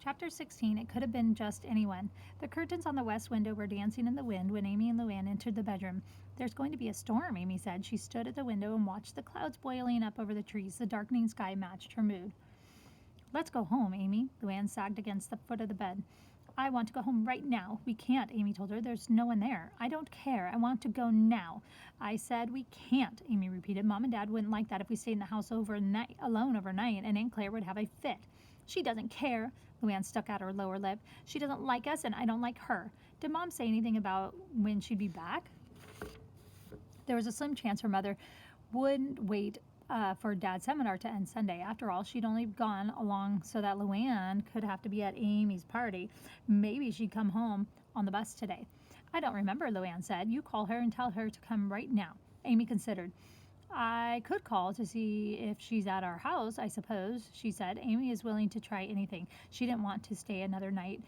Chapter 16. It could have been just anyone. The curtains on the west window were dancing in the wind when Amy and Luann entered the bedroom. "There's going to be a storm," Amy said. She stood at the window and watched the clouds boiling up over the trees. The darkening sky matched her mood. "Let's go home, Amy." Luann sagged against the foot of the bed. "I want to go home right now." "We can't," Amy told her. "There's no one there." "I don't care. I want to go now." "I said we can't," Amy repeated. "Mom and Dad wouldn't like that if we stayed in the house alone overnight, and Aunt Claire would have a fit." "She doesn't care." Luann stuck out her lower lip. "She doesn't like us, and I don't like her." "Did Mom say anything about when she'd be back?" There was a slim chance her mother wouldn't wait for Dad's seminar to end Sunday. After all, she'd only gone along so that Luann could have to be at Amy's party. Maybe she'd come home on the bus today. "I don't remember," Luann said. "You call her and tell her to come right now." Amy considered. "I could call to see if she's at our house, I suppose," she said. Amy is willing to try anything. She didn't want to stay another night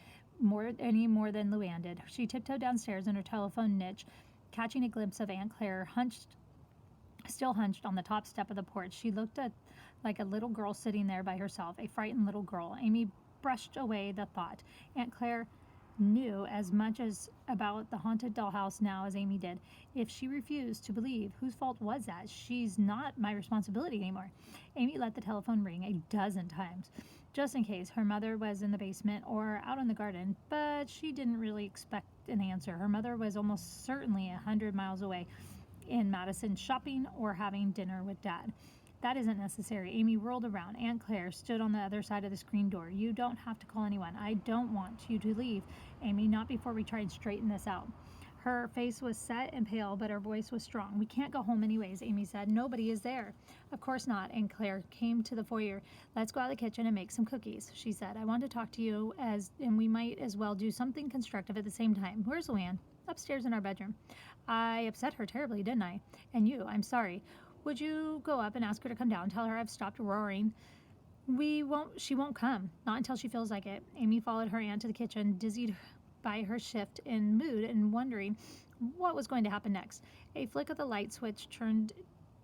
any more than Luann did. She tiptoed downstairs in her telephone niche, catching a glimpse of Aunt Claire still hunched on the top step of the porch. She looked like a little girl sitting there by herself, a frightened little girl. Amy brushed away the thought. Aunt Claire knew as much about the haunted dollhouse now as Amy did. If she refused to believe, whose fault was that? "She's not my responsibility anymore." Amy let the telephone ring a dozen times, just in case her mother was in the basement or out in the garden, but she didn't really expect an answer. Her mother was almost certainly 100 miles away in Madison, shopping or having dinner with Dad. "That isn't necessary." Amy whirled around. Aunt Claire stood on the other side of the screen door. "You don't have to call anyone. I don't want you to leave, Amy, not before we try and straighten this out." Her face was set and pale, but her voice was strong. "We can't go home anyways," Amy said. "Nobody is there." "Of course not." Aunt Claire came to the foyer. "Let's go out of the kitchen and make some cookies," she said. "I want to talk to you, and we might as well do something constructive at the same time." "Where's Luann?" "Upstairs in our bedroom." "I upset her terribly, didn't I?" "And you. I'm sorry. Would you go up and ask her to come down? Tell her I've stopped roaring." She won't come. Not until she feels like it." Amy followed her aunt to the kitchen, dizzied by her shift in mood and wondering what was going to happen next. A flick of the light switch turned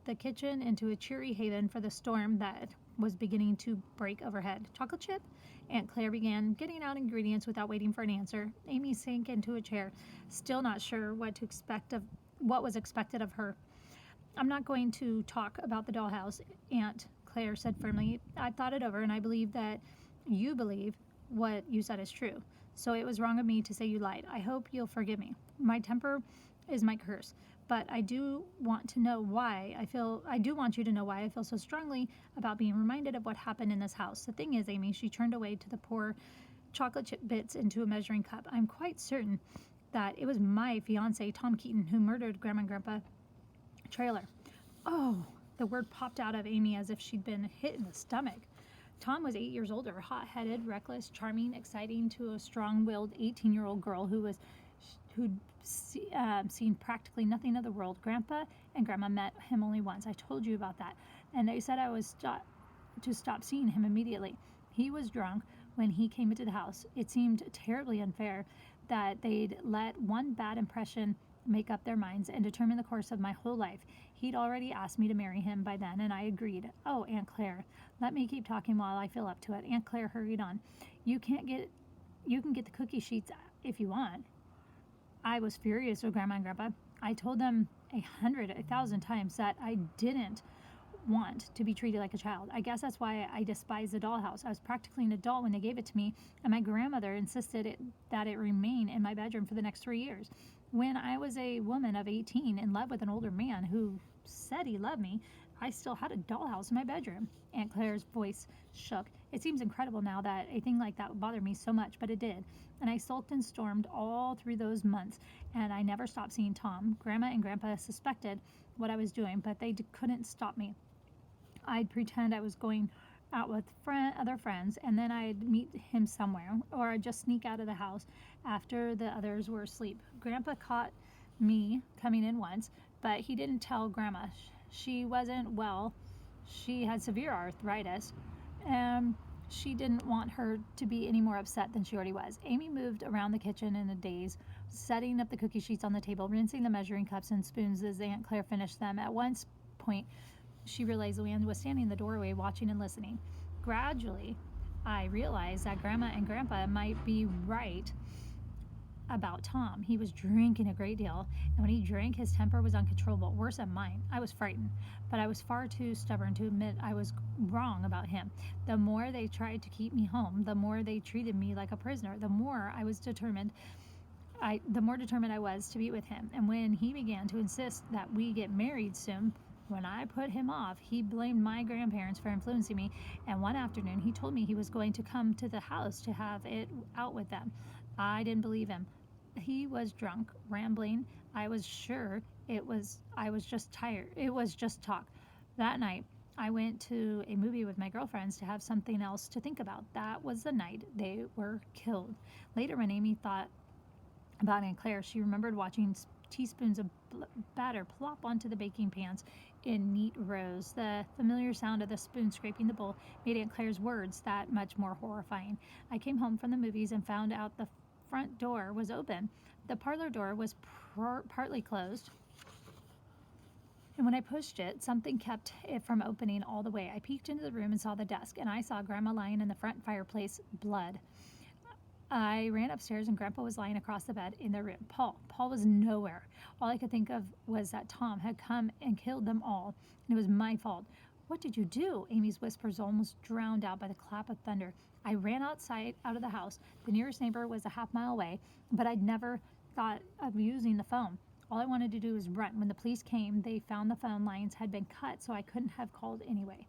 the kitchen into a cheery haven for the storm that was beginning to break overhead. "Chocolate chip?" Aunt Claire began getting out ingredients without waiting for an answer. Amy sank into a chair, still not sure what was expected of her. "I'm not going to talk about the dollhouse," Aunt Claire said firmly. "I've thought it over, and I believe that you believe what you said is true. So it was wrong of me to say you lied. I hope you'll forgive me. My temper is my curse, but I do want you to know why I feel so strongly about being reminded of what happened in this house. The thing is, Amy," she turned away to pour chocolate chip bits into a measuring cup, "I'm quite certain that it was my fiancé, Tom Keaton, who murdered Grandma and Grandpa Trailer." "Oh!" The word popped out of Amy as if she'd been hit in the stomach. Tom was 8 years older, hot-headed, reckless, charming, exciting to a strong-willed 18-year-old girl who'd seen practically nothing of the world. Grandpa and Grandma met him only once. I told you about that. And they said I was to stop seeing him immediately. He was drunk when he came into the house. It seemed terribly unfair that they'd let one bad impression make up their minds and determine the course of my whole life. He'd already asked me to marry him by then, and I agreed. Oh, Aunt Claire, let me keep talking while I feel up to it." Aunt Claire hurried on. You can get the cookie sheets if you want." I was furious with Grandma and Grandpa. I told them 1,000 times that I didn't want to be treated like a child. I guess that's why I despise the dollhouse. I was practically an adult when they gave it to me, and my grandmother insisted that it remain in my bedroom for the next 3 years. When I was a woman of 18 in love with an older man who said he loved me, I still had a dollhouse in my bedroom. Aunt Claire's voice shook. "It seems incredible now that a thing like that would bother me so much, but it did. And I sulked and stormed all through those months, and I never stopped seeing Tom. Grandma and Grandpa suspected what I was doing, but they couldn't stop me. I'd pretend I was going out with other friends, and then I'd meet him somewhere, or I'd just sneak out of the house after the others were asleep. Grandpa caught me coming in once, but he didn't tell Grandma. She wasn't well. She had severe arthritis, and she didn't want her to be any more upset than she already was." Amy moved around the kitchen in a daze, setting up the cookie sheets on the table, rinsing the measuring cups and spoons as Aunt Claire finished them. At one point, she realized Luann was standing in the doorway watching and listening. Gradually, I realized that Grandma and Grandpa might be right about Tom. He was drinking a great deal, and when he drank, his temper was uncontrollable, worse than mine. I was frightened, but I was far too stubborn to admit I was wrong about him. The more they tried to keep me home, the more they treated me like a prisoner, the more determined I was to be with him. And when he began to insist that we get married soon, when I put him off, he blamed my grandparents for influencing me, and one afternoon he told me he was going to come to the house to have it out with them. I didn't believe him. He was drunk, rambling. I was sure I was just tired. It was just talk. That night, I went to a movie with my girlfriends to have something else to think about. That was the night they were killed. Later, when Amy thought about Aunt Claire, she remembered watching teaspoons of batter plop onto the baking pans in neat rows. The familiar sound of the spoon scraping the bowl made Aunt Claire's words that much more horrifying. I came home from the movies and found out the front door was open. The parlor door was partly closed, and when I pushed it, something kept it from opening all the way. I peeked into the room and saw the desk, and I saw Grandma lying in the front fireplace, blood. I ran upstairs, and Grandpa was lying across the bed in their room. Paul was nowhere. All I could think of was that Tom had come and killed them all, and it was my fault. What did you do? Amy's whispers almost drowned out by the clap of thunder. I ran out of the house. The nearest neighbor was a half-mile away, but I'd never thought of using the phone. All I wanted to do was run. When the police came, they found the phone lines had been cut, so I couldn't have called anyway.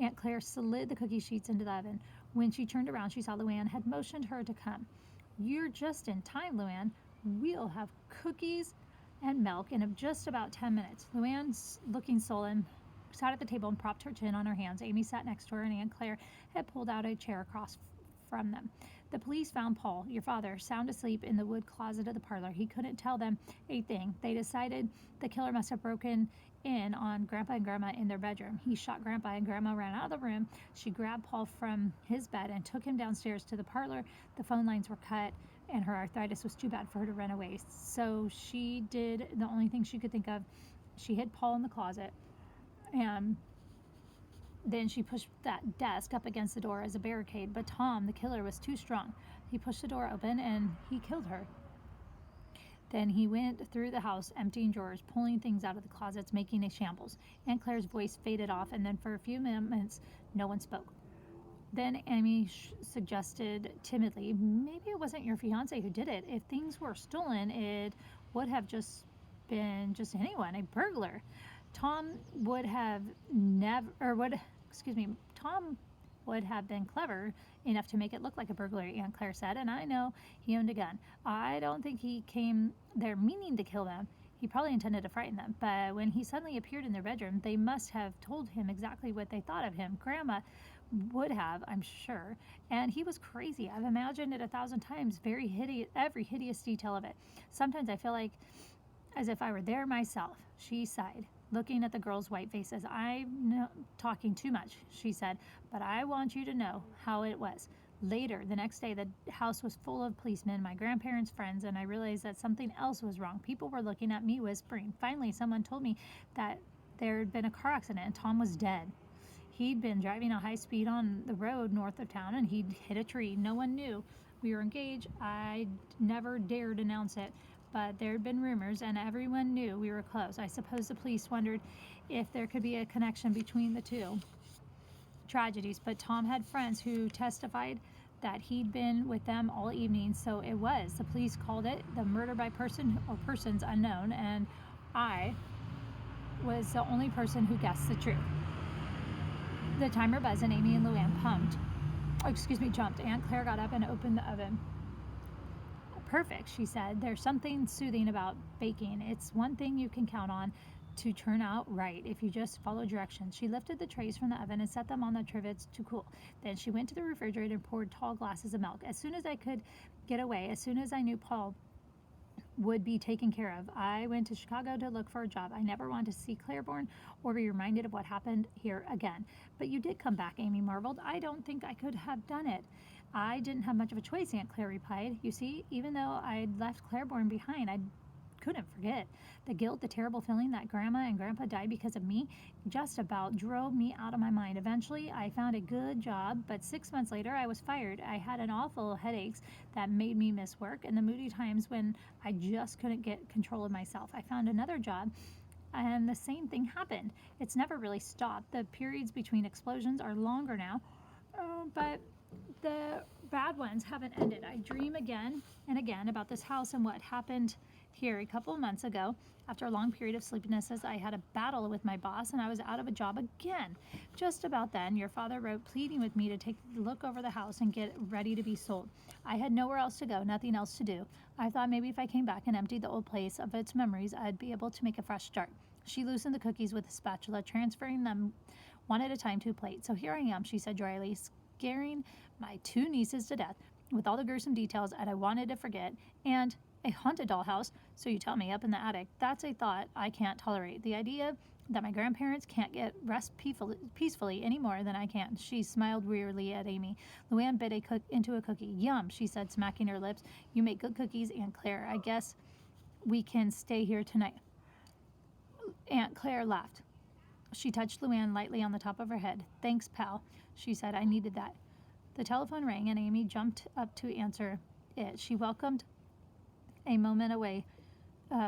Aunt Claire slid the cookie sheets into the oven. When she turned around, she saw Luann had motioned her to come. You're just in time, Luann. We'll have cookies and milk in just about 10 minutes. Luann, looking sullen, sat at the table and propped her chin on her hands. Amy sat next to her, and Aunt Claire had pulled out a chair across from them. The police found Paul, your father, sound asleep in the wood closet of the parlor. He couldn't tell them a thing. They decided the killer must have broken in on Grandpa and Grandma in their bedroom. He shot Grandpa, and Grandma ran out of the room. She grabbed Paul from his bed and took him downstairs to the parlor. The phone lines were cut, and her arthritis was too bad for her to run away. So she did the only thing she could think of. She hid Paul in the closet, and then she pushed that desk up against the door as a barricade, but Tom, the killer, was too strong. He pushed the door open, and he killed her. Then he went through the house, emptying drawers, pulling things out of the closets, making a shambles. Aunt Claire's voice faded off, and then for a few moments, no one spoke. Then Amy suggested timidly, maybe it wasn't your fiancé who did it. If things were stolen, it would have just been anyone, a burglar. Tom would have been clever enough to make it look like a burglary, Aunt Claire said, and I know he owned a gun. I don't think he came there meaning to kill them. He probably intended to frighten them, but when he suddenly appeared in their bedroom, they must have told him exactly what they thought of him. Grandma would have, I'm sure, and he was crazy. I've imagined it 1,000 times, every hideous detail of it. Sometimes I feel like as if I were there myself. She sighed, looking at the girls' white faces. I'm talking too much, she said, but I want you to know how it was. Later, the next day, the house was full of policemen, my grandparents' friends, and I realized that something else was wrong. People were looking at me, whispering. Finally, someone told me that there had been a car accident and Tom was dead. He'd been driving at high speed on the road north of town, and he'd hit a tree. No one knew. We were engaged. I never dared announce it, but there had been rumors, and everyone knew we were close. I suppose the police wondered if there could be a connection between the two tragedies, but Tom had friends who testified that he'd been with them all evening, so it was. The police called it the murder by person or persons unknown, and I was the only person who guessed the truth. The timer buzzed, and Amy and Luann jumped. Aunt Claire got up and opened the oven. Perfect, she said. There's something soothing about baking. It's one thing you can count on to turn out right if you just follow directions. She lifted the trays from the oven and set them on the trivets to cool. Then she went to the refrigerator and poured tall glasses of milk. As soon as I could get away, as soon as I knew Paul would be taken care of, I went to Chicago to look for a job. I never wanted to see Claiborne or be reminded of what happened here again. But you did come back, Amy marveled. I don't think I could have done it. I didn't have much of a choice, Aunt Claire replied. You see, even though I'd left Claiborne behind, I'd couldn't forget. The guilt, the terrible feeling that Grandma and Grandpa died because of me, just about drove me out of my mind. Eventually, I found a good job, but 6 months later, I was fired. I had an awful headaches that made me miss work, and the moody times when I just couldn't get control of myself. I found another job, and the same thing happened. It's never really stopped. The periods between explosions are longer now, but the bad ones haven't ended. I dream again and again about this house and what happened here a couple of months ago. After a long period of sleeplessness, I had a battle with my boss and I was out of a job again. Just about then, your father wrote pleading with me to take a look over the house and get ready to be sold. I had nowhere else to go, nothing else to do. I thought maybe if I came back and emptied the old place of its memories, I'd be able to make a fresh start. She loosened the cookies with a spatula, transferring them one at a time to a plate. So here I am, she said dryly, scaring my 2 nieces to death with all the gruesome details that I wanted to forget, and a haunted dollhouse, so you tell me, up in the attic. That's a thought I can't tolerate. The idea that my grandparents can't get rest peacefully any more than I can. She smiled wearily at Amy. Luann bit into a cookie. Yum, she said, smacking her lips. You make good cookies, Aunt Claire. I guess we can stay here tonight. Aunt Claire laughed. She touched Luann lightly on the top of her head. Thanks, pal, she said. I needed that. The telephone rang and Amy jumped up to answer it. She welcomed a moment away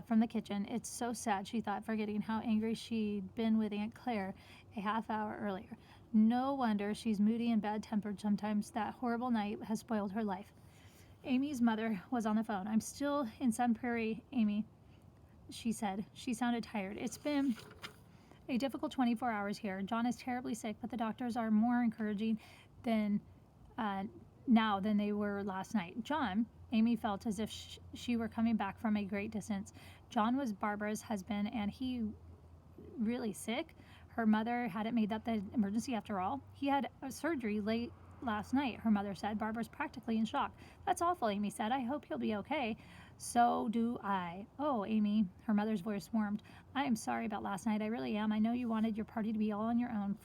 from the kitchen. It's so sad, she thought, forgetting how angry she'd been with Aunt Claire a half hour earlier. No wonder she's moody and bad-tempered sometimes. That horrible night has spoiled her life. Amy's mother was on the phone. I'm still in Sun Prairie, Amy, she said. She sounded tired. It's been a difficult 24 hours here. John is terribly sick, but the doctors are more encouraging now than they were last night. John, Amy felt as if she were coming back from a great distance. John was Barbara's husband, and he really sick. Her mother hadn't made up the emergency after all. He had a surgery late last night, her mother said. Barbara's practically in shock. That's awful, Amy said. I hope he'll be okay. So do I. Oh, Amy, her mother's voice warmed. I am sorry about last night. I really am. I know you wanted your party to be all on your own,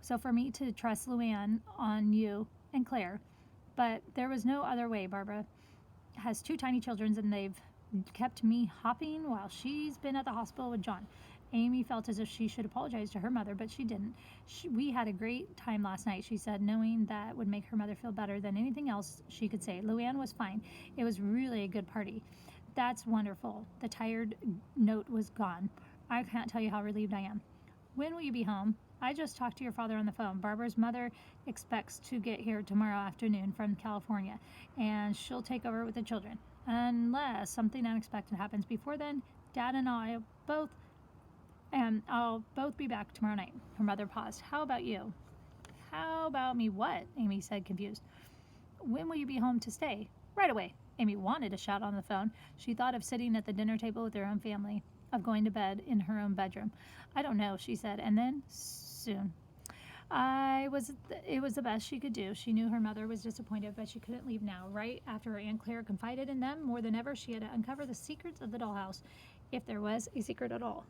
so for me to trust Luann on you and Claire. But there was no other way. Barbara has 2 tiny children, and they've kept me hopping while she's been at the hospital with John. Amy felt as if she should apologize to her mother, but she didn't. We had a great time last night, she said, knowing that would make her mother feel better than anything else she could say. Luann was fine. It was really a good party. That's wonderful. The tired note was gone. I can't tell you how relieved I am. When will you be home? I just talked to your father on the phone. Barbara's mother expects to get here tomorrow afternoon from California, and she'll take over with the children. Unless something unexpected happens before then, Dad and I'll both be back tomorrow night. Her mother paused. How about you? How about me what? Amy said, confused. When will you be home to stay? Right away. Amy wanted to shout on the phone. She thought of sitting at the dinner table with her own family, of going to bed in her own bedroom. I don't know, she said, and then soon. It was the best she could do. She knew her mother was disappointed, but she couldn't leave now. Right after her Aunt Claire confided in them, more than ever, she had to uncover the secrets of the dollhouse, if there was a secret at all.